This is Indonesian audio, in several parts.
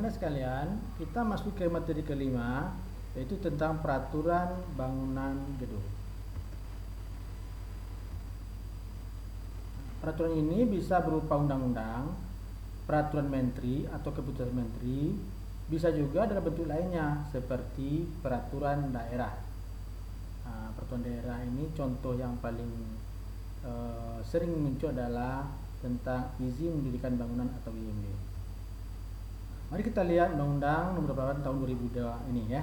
Anak sekalian, kita masuk ke materi kelima, yaitu tentang peraturan bangunan gedung. Peraturan ini bisa berupa undang-undang, peraturan menteri atau keputusan menteri, bisa juga dalam bentuk lainnya seperti peraturan daerah. Peraturan daerah ini contoh yang paling sering muncul adalah tentang izin mendirikan bangunan atau IMB. Mari kita lihat Undang-Undang Nomor 8 Tahun 2002 ini ya.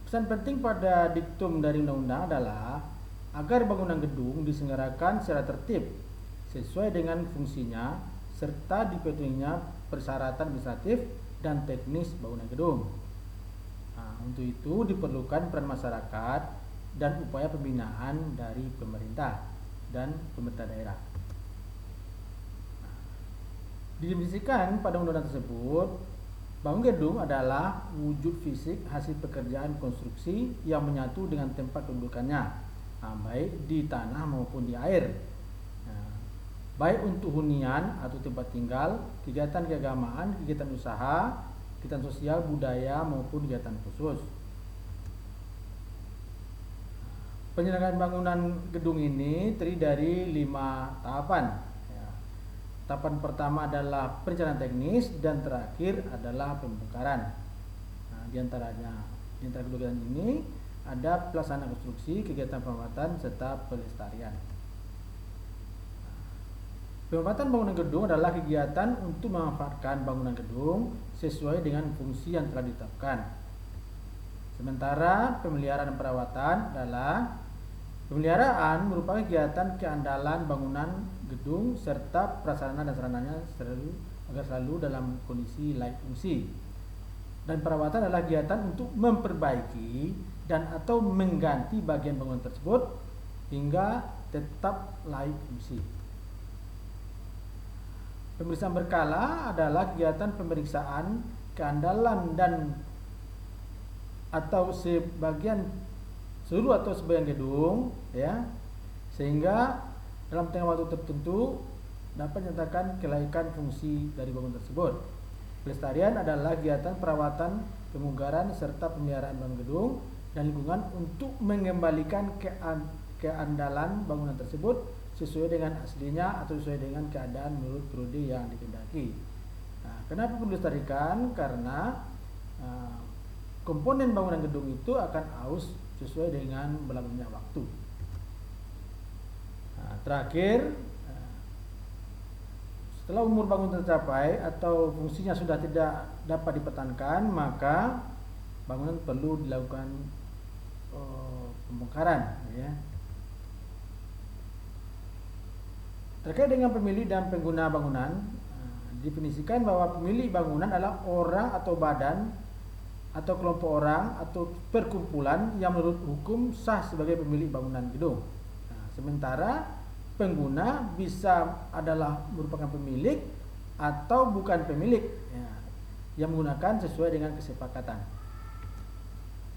Pesan penting pada diktum dari undang-undang adalah agar bangunan gedung diselenggarakan secara tertib sesuai dengan fungsinya serta dipenuhinya persyaratan administratif dan teknis bangunan gedung. Untuk itu diperlukan peran masyarakat dan upaya pembinaan dari pemerintah dan pemerintah daerah. Didefinisikan pada undang-undang tersebut, bangun gedung adalah wujud fisik hasil pekerjaan konstruksi yang menyatu dengan tempat kedudukannya, baik di tanah maupun di air, baik untuk hunian atau tempat tinggal, kegiatan keagamaan, kegiatan usaha, kegiatan sosial, budaya maupun kegiatan khusus. Penyelenggaraan bangunan gedung ini terdiri dari 5 tahapan. Tahapan pertama adalah perencanaan teknis dan terakhir adalah pembongkaran. Di antara kegiatan ini ada pelaksanaan konstruksi, kegiatan perawatan serta pelestarian. Pemanfaatan bangunan gedung adalah kegiatan untuk memanfaatkan bangunan gedung sesuai dengan fungsi yang telah ditetapkan. Sementara pemeliharaan dan perawatan adalah pemeliharaan merupakan kegiatan keandalan bangunan gedung serta prasarana dan sarananya agar selalu dalam kondisi layak fungsi. Dan perawatan adalah kegiatan untuk memperbaiki dan atau mengganti bagian bangunan tersebut hingga tetap layak fungsi. Pemeriksaan berkala adalah kegiatan pemeriksaan keandalan dan atau seluruh atau sebagian gedung ya, sehingga dalam tengah waktu tertentu dapat menyatakan kelaikan fungsi dari bangunan tersebut. Pelestarian adalah kegiatan perawatan, pemugaran serta pemeliharaan bangunan gedung dan lingkungan untuk mengembalikan keandalan bangunan tersebut sesuai dengan aslinya atau sesuai dengan keadaan menurut periode yang dikehendaki. Kenapa perlu dilestarikan? Karena komponen bangunan gedung itu akan aus sesuai dengan berlalunya waktu. Terakhir, setelah umur bangunan tercapai atau fungsinya sudah tidak dapat dipertahankan, maka bangunan perlu dilakukan pembongkaran. Ya. Terkait dengan pemilik dan pengguna bangunan, definisikan bahwa pemilik bangunan adalah orang atau badan atau kelompok orang atau perkumpulan yang menurut hukum sah sebagai pemilik bangunan gedung. Sementara pengguna bisa adalah merupakan pemilik atau bukan pemilik yang menggunakan sesuai dengan kesepakatan.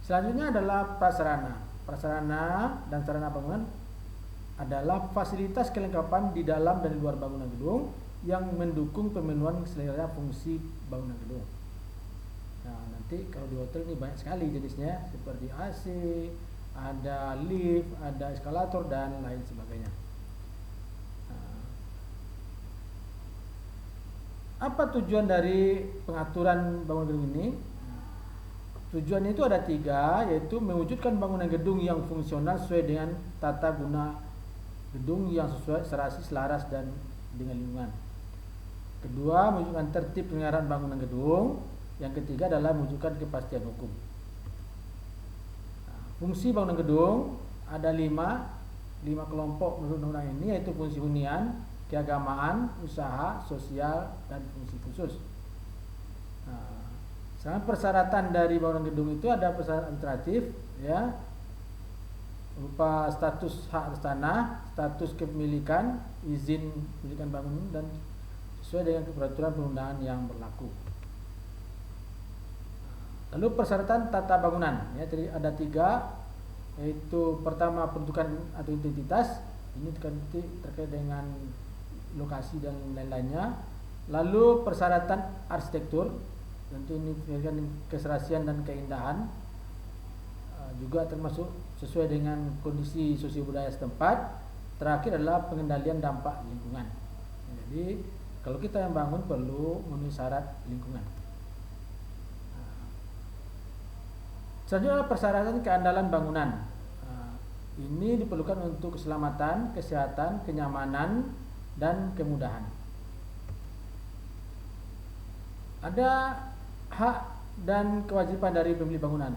Selanjutnya adalah prasarana. Prasarana dan sarana bangunan adalah fasilitas kelengkapan di dalam dan di luar bangunan gedung yang mendukung pemenuhan selera fungsi bangunan gedung. Nanti kalau di hotel ini banyak sekali jenisnya seperti AC, ada lift, ada eskalator dan lain sebagainya. Apa tujuan dari pengaturan bangunan gedung ini? Tujuan itu ada 3, yaitu mewujudkan bangunan gedung yang fungsional sesuai dengan tata guna gedung yang sesuai serasi selaras dan dengan lingkungan. Kedua, mewujudkan tertib penyelenggaraan bangunan gedung. Yang ketiga adalah mewujudkan kepastian hukum. Fungsi bangunan gedung ada 5 kelompok menurut undang-undang ini, yaitu fungsi hunian, keagamaan, usaha, sosial, dan fungsi khusus. Sekarang persyaratan dari bangunan gedung itu ada persyaratan administratif, ya, berupa status hak atas tanah, status kepemilikan, izin pemilikan bangunan, dan sesuai dengan peraturan perundangan yang berlaku. Lalu persyaratan tata bangunan, ya, jadi ada 3, yaitu pertama penentukan atau identitas, ini terkait dengan lokasi dan lain-lainnya. Lalu persyaratan arsitektur, tentu ini dengan keserasian dan keindahan, juga termasuk sesuai dengan kondisi sosiobudaya setempat. Terakhir adalah pengendalian dampak lingkungan. Jadi kalau kita yang bangun perlu memenuhi syarat lingkungan. Selanjutnya persyaratan keandalan bangunan. Ini diperlukan untuk keselamatan, kesehatan, kenyamanan, dan kemudahan. Ada hak dan kewajiban dari pemilik bangunan.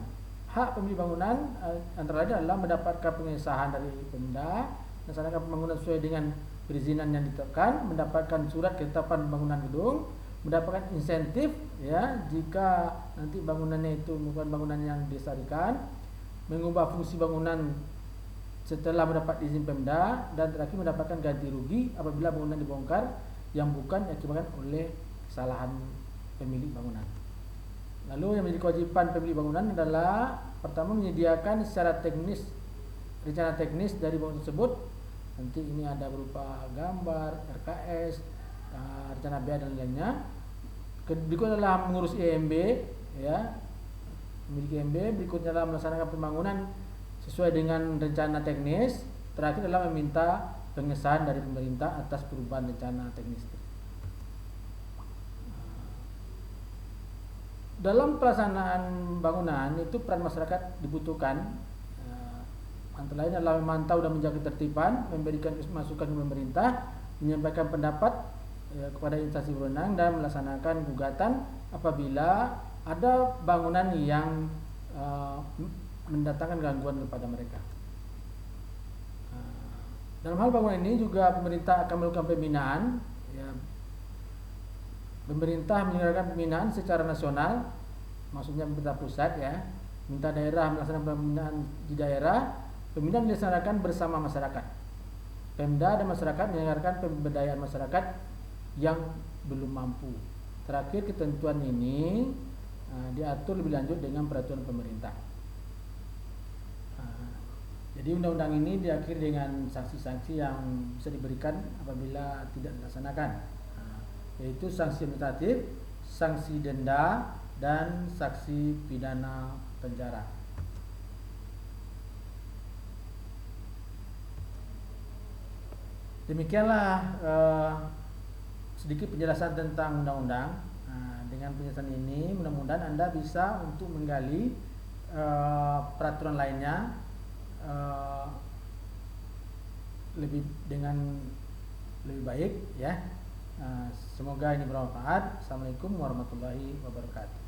Hak pemilik bangunan antara lain adalah mendapatkan pengesahan dari Pemda, melaksanakan pembangunan sesuai dengan perizinan yang ditetapkan, mendapatkan surat ketetapan bangunan gedung, mendapatkan insentif ya jika nanti bangunannya itu bukan bangunan yang dilestarikan, mengubah fungsi bangunan setelah mendapat izin Pemda, dan terakhir mendapatkan ganti rugi apabila bangunan dibongkar yang bukan diakibatkan oleh kesalahan pemilik bangunan. Lalu yang menjadi kewajiban pemilik bangunan adalah pertama menyediakan secara teknis rencana teknis dari bangunan tersebut. Nanti ini ada berupa gambar, RKS, rencana biaya dan lainnya. Berikutnya adalah mengurus IMB, ya, memiliki IMB. Berikutnya adalah melaksanakan pembangunan sesuai dengan rencana teknis. Terakhir adalah meminta pengesahan dari pemerintah atas perubahan rencana teknis. Dalam pelaksanaan bangunan itu peran masyarakat dibutuhkan. Antara lain adalah memantau dan menjaga ketertiban, memberikan masukan ke pemerintah, menyampaikan pendapat kepada instansi berwenang, dan melaksanakan gugatan apabila ada bangunan yang mendatangkan gangguan kepada mereka. Dalam hal bangunan ini juga pemerintah akan melakukan pembinaan. Ya, pemerintah menyelenggarakan pembinaan secara nasional, maksudnya pemerintah pusat ya, minta daerah melaksanakan pembinaan di daerah. Pembinaan dilaksanakan bersama masyarakat. Pemda dan masyarakat menyelenggarakan pemberdayaan masyarakat yang belum mampu. Terakhir, ketentuan ini diatur lebih lanjut dengan peraturan pemerintah. Jadi undang-undang ini diakhiri dengan sanksi-sanksi yang bisa diberikan apabila tidak dilaksanakan, yaitu sanksi administratif, sanksi denda, dan sanksi pidana penjara. Demikianlah sedikit penjelasan tentang undang-undang. Dengan penjelasan ini mudah-mudahan Anda bisa untuk menggali peraturan lainnya dengan lebih baik ya. Semoga ini bermanfaat. Assalamualaikum warahmatullahi wabarakatuh.